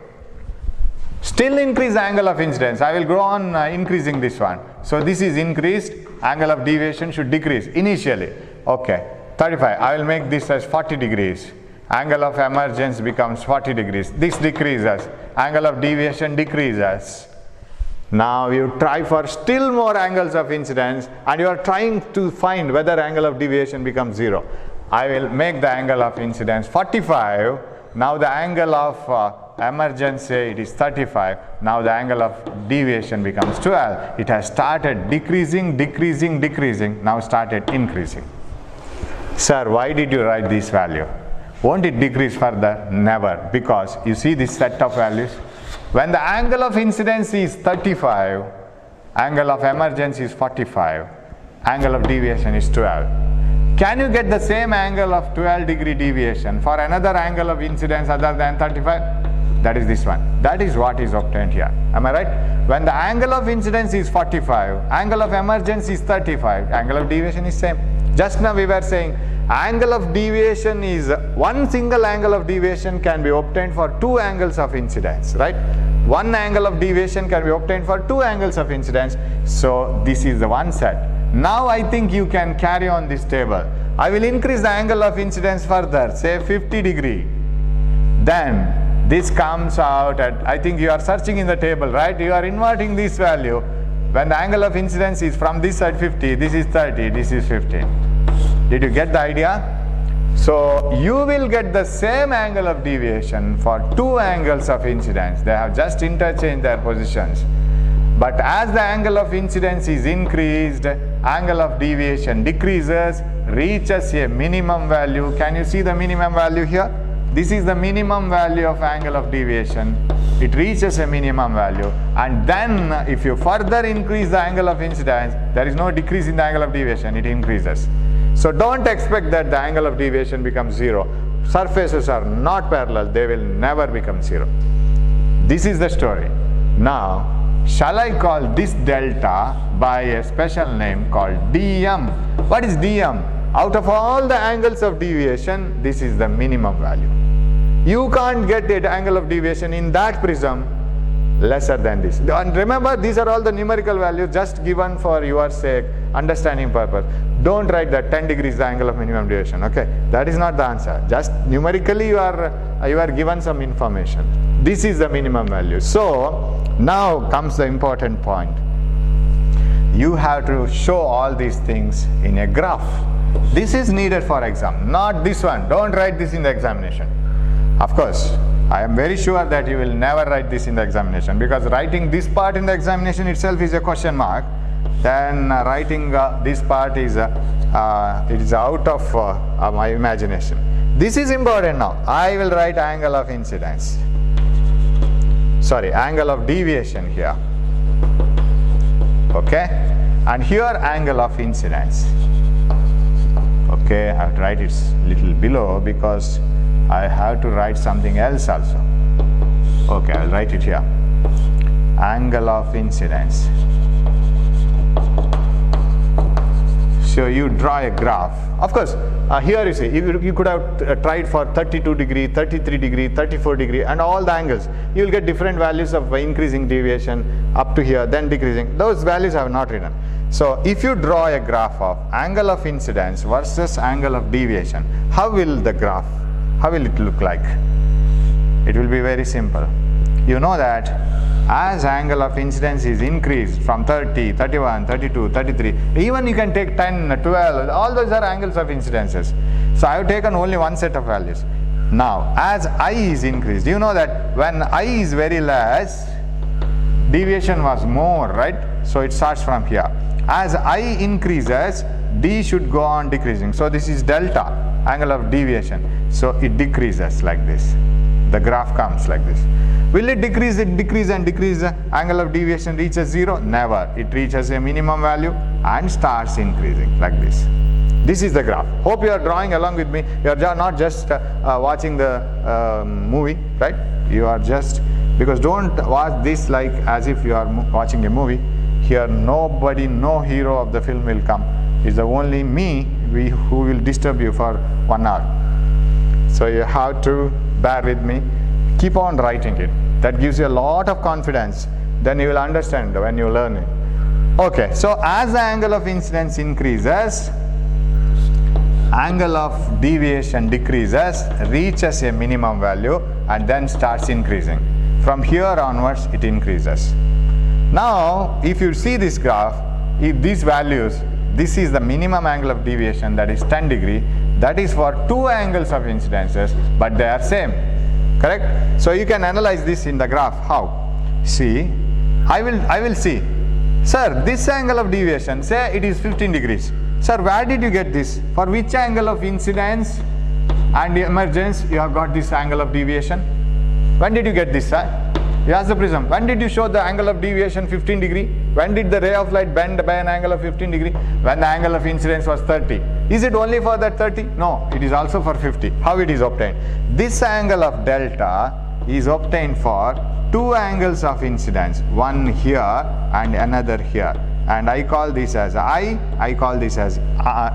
Still increase the angle of incidence. I will go on increasing this one. So this is increased, angle of deviation should decrease initially. Okay, 35. I will make this as 40 degrees. Angle of emergence becomes 40 degrees. This decreases. Angle of deviation decreases. Now you try for still more angles of incidence and you are trying to find whether angle of deviation becomes 0. I will make the angle of incidence 45. Now the angle of emergence, say it is 35. Now the angle of deviation becomes 12. It has started decreasing, decreasing, decreasing. Now started increasing. Sir, why did you write this value? Won't it decrease further? Never, because you see this set of values. When the angle of incidence is 35, angle of emergence is 45, angle of deviation is 12. Can you get the same angle of 12 degree deviation for another angle of incidence other than 35? That is this one. That is what is obtained here. Am I right? When the angle of incidence is 45, angle of emergence is 35, angle of deviation is same. Just now we were saying angle of deviation is one single angle of deviation can be obtained for two angles of incidence, right? One angle of deviation can be obtained for two angles of incidence. So this is the one set. Now I think you can carry on this table. I will increase the angle of incidence further, say 50 degree. Then this comes out at, I think you are searching in the table, right? You are inverting this value. When the angle of incidence is from this side 50, this is 30, this is 15. Did you get the idea? So you will get the same angle of deviation for two angles of incidence. They have just interchanged their positions. But as the angle of incidence is increased, angle of deviation decreases, reaches a minimum value. Can you see the minimum value here? This is the minimum value of angle of deviation. It reaches a minimum value, and then if you further increase the angle of incidence, there is no decrease in the angle of deviation, it increases. So don't expect that the angle of deviation becomes zero. Surfaces are not parallel, they will never become zero. This is the story. Now, shall I call this delta by a special name called dm? What is dm? Out of all the angles of deviation, this is the minimum value. You can't get an angle of deviation in that prism lesser than this. And remember, these are all the numerical values just given for your sake, understanding purpose. Don't write that 10 degrees the angle of minimum deviation, okay? That is not the answer. Just numerically you are given some information. This is the minimum value. So now comes the important point. You have to show all these things in a graph. This is needed for exam, not this one. Don't write this in the examination. Of course, I am very sure that you will never write this in the examination, because writing this part in the examination itself is a question mark. Then writing this part is it is out of my imagination. This is important now. I will write angle of incidence. Sorry, angle of deviation here. Okay, and here angle of incidence. Okay, I have to write it little below because I have to write something else also. Okay, I'll write it here. Angle of incidence. So you draw a graph. Of course, here you see, you could have tried for 32 degree, 33 degree, 34 degree, and all the angles. You will get different values of increasing deviation up to here, then decreasing. Those values I have not written. So if you draw a graph of angle of incidence versus angle of deviation, how will the graph, how will it look like? It will be very simple. You know that as angle of incidence is increased from 30, 31, 32, 33, even you can take 10, 12, all those are angles of incidences. So I have taken only one set of values. Now, as I is increased, you know that when I is very less, deviation was more, right? So it starts from here. As I increases, D should go on decreasing. So this is delta, angle of deviation. So it decreases like this. The graph comes like this. Will it decrease, and decrease, angle of deviation reaches zero? Never. It reaches a minimum value and starts increasing like this. This is the graph. Hope you are drawing along with me. You are not just watching the movie, right? You are just, because don't watch this like as if you are watching a movie. Here nobody, no hero of the film will come. It's the only me who will disturb you for 1 hour. So you have to bear with me. Keep on writing it. That gives you a lot of confidence. Then you will understand when you learn it. Okay, so as the angle of incidence increases, angle of deviation decreases, reaches a minimum value, and then starts increasing. From here onwards, it increases. Now, if you see this graph, if these values, this is the minimum angle of deviation, that is 10 degree, that is for two angles of incidences, but they are same. Correct? So you can analyze this in the graph. How? See, I will see. Sir, this angle of deviation, say it is 15 degrees. Sir, where did you get this? For which angle of incidence and emergence you have got this angle of deviation? When did you get this, sir? You ask the prism. When did you show the angle of deviation 15 degree? When did the ray of light bend by an angle of 15 degree? When the angle of incidence was 30. Is it only for that 30? No, it is also for 50. How it is obtained? This angle of delta is obtained for two angles of incidence, one here and another here. And I call this as I call this as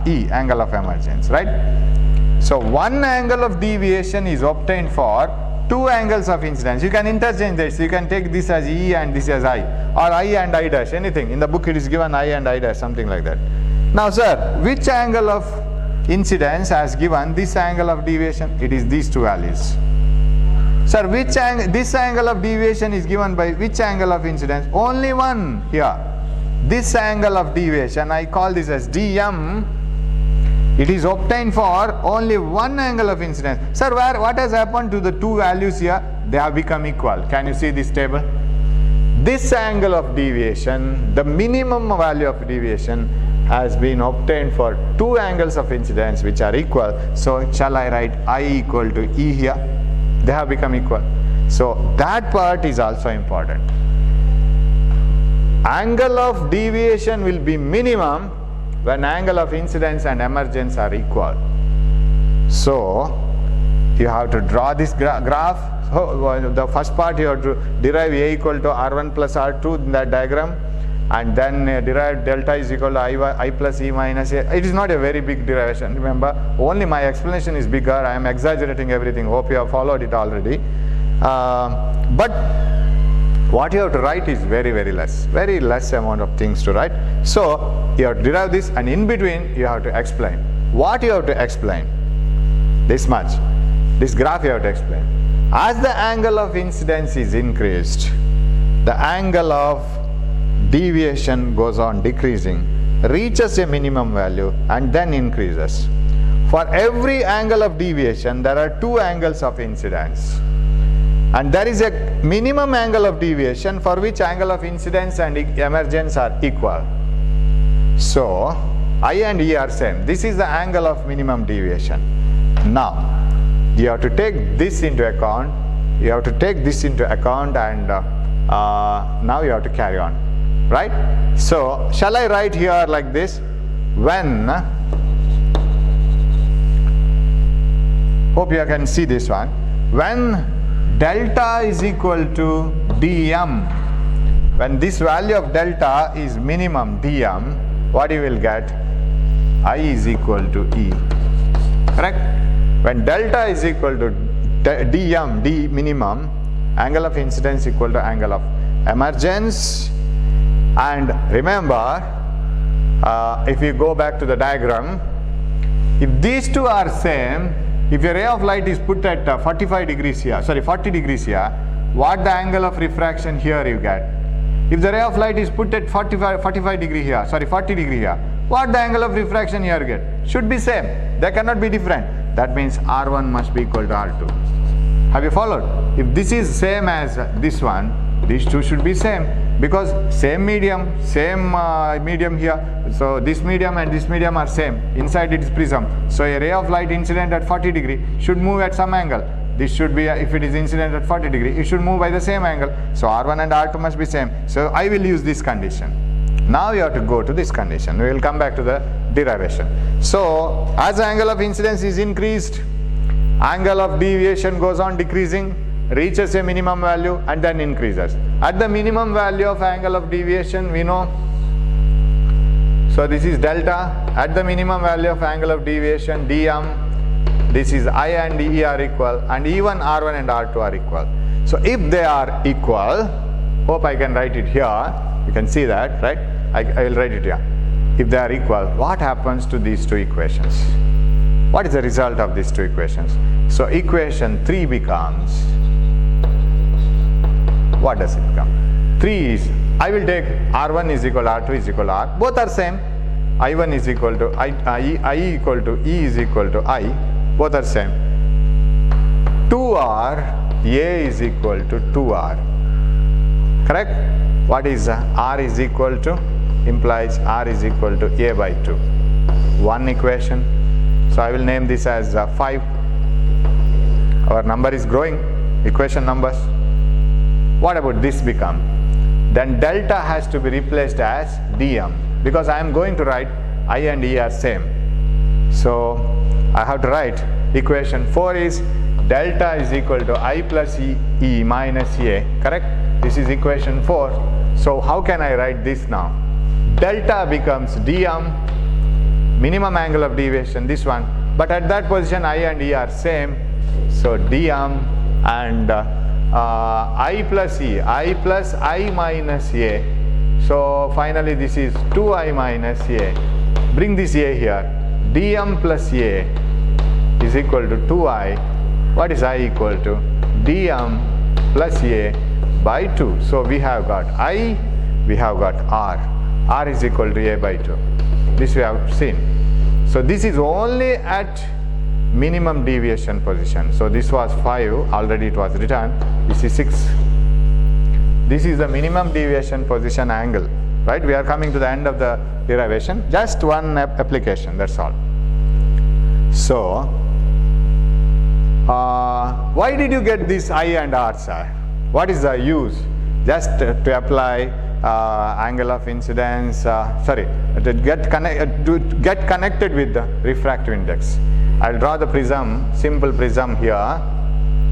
E, angle of emergence, right? So one angle of deviation is obtained for two angles of incidence. You can interchange this. You can take this as E and this as I, or I and I dash, anything. In the book it is given I and I dash, something like that. Now sir, which angle of incidence has given this angle of deviation? It is these two values. Sir, this angle of deviation is given by which angle of incidence? Only one here. this angle of deviation, I call this as dm, it is obtained for only one angle of incidence. Sir, what has happened to the two values here? They have become equal. Can you see this table? This angle of deviation, the minimum value of deviation, has been obtained for two angles of incidence which are equal. So shall I write I equal to E here? They have become equal. So that part is also important. Angle of deviation will be minimum when angle of incidence and emergence are equal. So you have to draw this graph. So the first part you have to derive A equal to R1 plus R2 in that diagram, and then derive delta is equal to I plus E minus A. It is not a very big derivation, remember, only my explanation is bigger. I am exaggerating everything. Hope you have followed it already. But what you have to write is very less amount of things to write. So you have to derive this, and in between you have to explain. What you have to explain? This much. This graph you have to explain. As the angle of incidence is increased, the angle of deviation goes on decreasing, reaches a minimum value and then increases. For every angle of deviation, there are two angles of incidence. And there is a minimum angle of deviation for which angle of incidence and emergence are equal. So I and E are same. This is the angle of minimum deviation. Now you have to take this into account. You have to take this into account, and now you have to carry on, right? So shall I write here like this? When, hope you can see this one, when delta is equal to dm, when this value of delta is minimum dm, what you will get? I is equal to E, correct? When delta is equal to dm, d minimum, angle of incidence equal to angle of emergence. And remember, if you go back to the diagram, if these two are same, if a ray of light is put at 40 degrees here, what the angle of refraction here you get? If the ray of light is put at 40 degree here, what the angle of refraction here you get? Should be same. They cannot be different. That means R1 must be equal to R2. Have you followed? If this is same as this one, these two should be same, because same medium here. So this medium and this medium are same. Inside it is prism. So a ray of light incident at 40 degree should move at some angle. This should be, if it is incident at 40 degree, it should move by the same angle. So R1 and R2 must be same. So I will use this condition. Now you have to go to this condition. We will come back to the derivation. So as the angle of incidence is increased, angle of deviation goes on decreasing, reaches a minimum value and then increases. At the minimum value of angle of deviation, we know, so this is delta. At the minimum value of angle of deviation, dm, this is I and E are equal, and even R1 and R2 are equal. So if they are equal, hope I can write it here. You can see that, right? I will write it here. If they are equal, what happens to these two equations? What is the result of these two equations? So equation 3 becomes, what does it become? 3 is, I will take R1 is equal to R2 is equal to R. Both are same. I1 is equal to I equal to E is equal to I. Both are same. 2R, A is equal to 2R. Correct? What is R is equal to? Implies R is equal to A by 2. One equation. So I will name this as 5. Our number is growing, equation numbers. What about this become? Then delta has to be replaced as dm, because I am going to write I and E are same. So I have to write equation 4 is delta is equal to I plus E minus A, correct? This is equation 4. So how can I write this now? Delta becomes dm, minimum angle of deviation, this one, but at that position I and E are same. So dm and I plus E, I plus I minus A. So finally this is 2I minus A. Bring this A here. dm plus A is equal to 2I. What is I equal to? dm plus A by 2. So we have got I, we have got R. R is equal to A by 2. This we have seen. So this is only at minimum deviation position. So this was 5, already it was written. This is 6. This is the minimum deviation position angle, right? We are coming to the end of the derivation. Just one application, that's all. So, why did you get this I and R, sir? What is the use? Just to apply angle of incidence, to get connected with the refractive index. I'll draw the prism, simple prism here.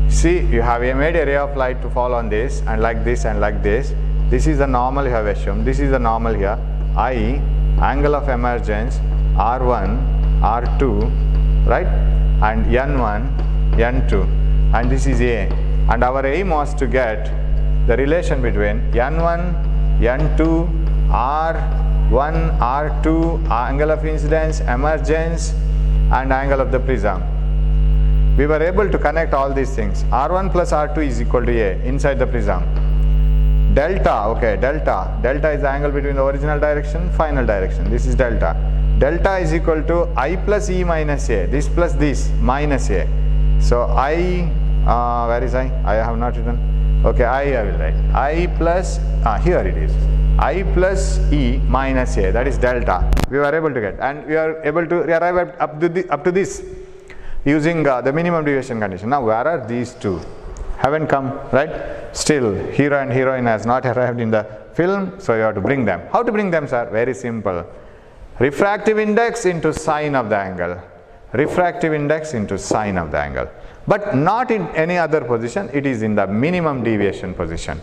See, you have made a ray of light to fall on this, and like this and like this. This is the normal you have assumed. This is the normal here. I, angle of emergence, R1, R2, right? And N1, N2. And this is A. And our aim was to get the relation between N1, N2, R1, R2, angle of incidence, emergence, and angle of the prism. We were able to connect all these things. R1 plus R2 is equal to A inside the prism. Delta, okay, delta. Delta is the angle between the original direction, final direction. This is delta. Delta is equal to I plus E minus A. This plus this minus A. So I, where is I? I have not written. Okay, I will write. I plus, here it is. I plus E minus A, that is delta. We were able to get, and we are able to arrive at up to this using the minimum deviation condition. Now where are these two? Haven't come, right? Still, hero and heroine has not arrived in the film, so you have to bring them. How to bring them, sir? Very simple. Refractive index into sine of the angle. Refractive index into sine of the angle. But not in any other position, it is in the minimum deviation position.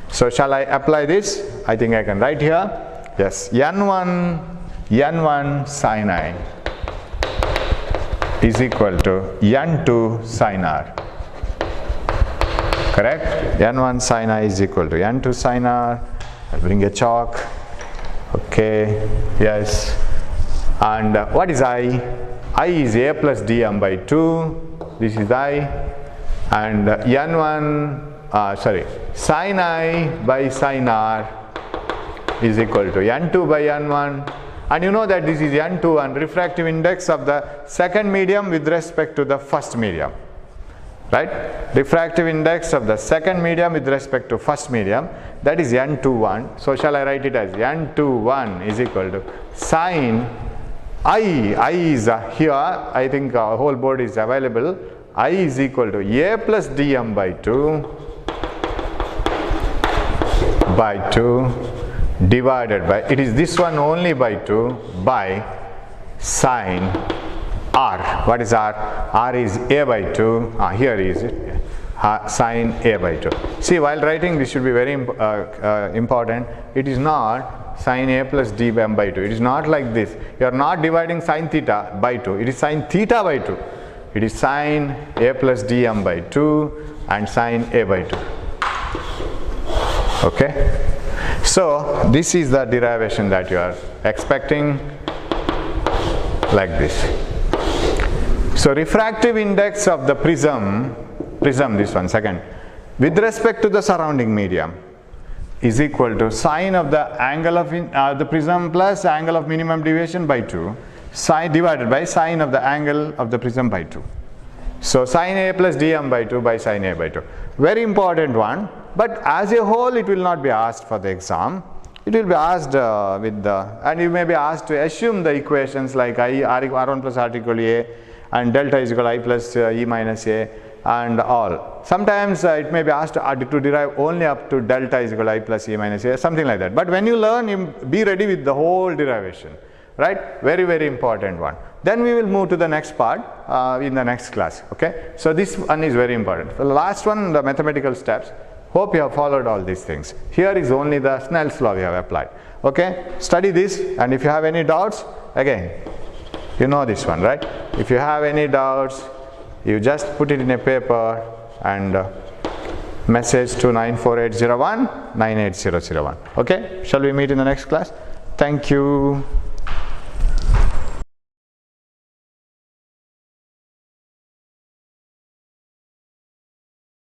So shall I apply this? I think I can write here. Yes, N1 sine I is equal to N2 sine R. Correct? N1 sine I is equal to N2 sine R. I'll bring a chalk. Okay, yes. And what is I? I is A plus dm by 2. This is I. And sine I by sine R is equal to N2 by N1. And you know that this is N2 and refractive index of the second medium with respect to the first medium. Right? Refractive index of the second medium with respect to first medium, that is N21. So shall I write it as N21 is equal to sine I is here, I think a whole board is available. I is equal to A plus dm by 2 divided by, it is this one only by 2 by sine R. What is R? R is A by 2. Here is it. Sine A by 2. See, while writing this should be very important. It is not sine A plus dm by 2. It is not like this. You are not dividing sine theta by 2. It is sine theta by 2. It is sine A plus dm by 2 and sine A by 2. Okay? So, this is the derivation that you are expecting, like this. So, refractive index of the prism, this one, second, with respect to the surrounding medium is equal to sine of the angle of the prism plus angle of minimum deviation by 2, sine divided by sine of the angle of the prism by 2. So, sine A plus dm by 2 by sine A by 2. Very important one, but as a whole it will not be asked for the exam. It will be asked and you may be asked to assume the equations like R1 plus R equal to A and delta is equal to I plus E minus A and all. Sometimes it may be asked to derive only up to delta is equal to I plus E minus A, something like that. But when you learn, you be ready with the whole derivation, right? Very, very important one. Then we will move to the next part in the next class, okay? So this one is very important. The last one, the mathematical steps. Hope you have followed all these things. Here is only the Snell's law we have applied, okay? Study this, and if you have any doubts, again, you know this one, right? If you have any doubts, you just put it in a paper and message to 94801 98001. Okay? Shall we meet in the next class? Thank you.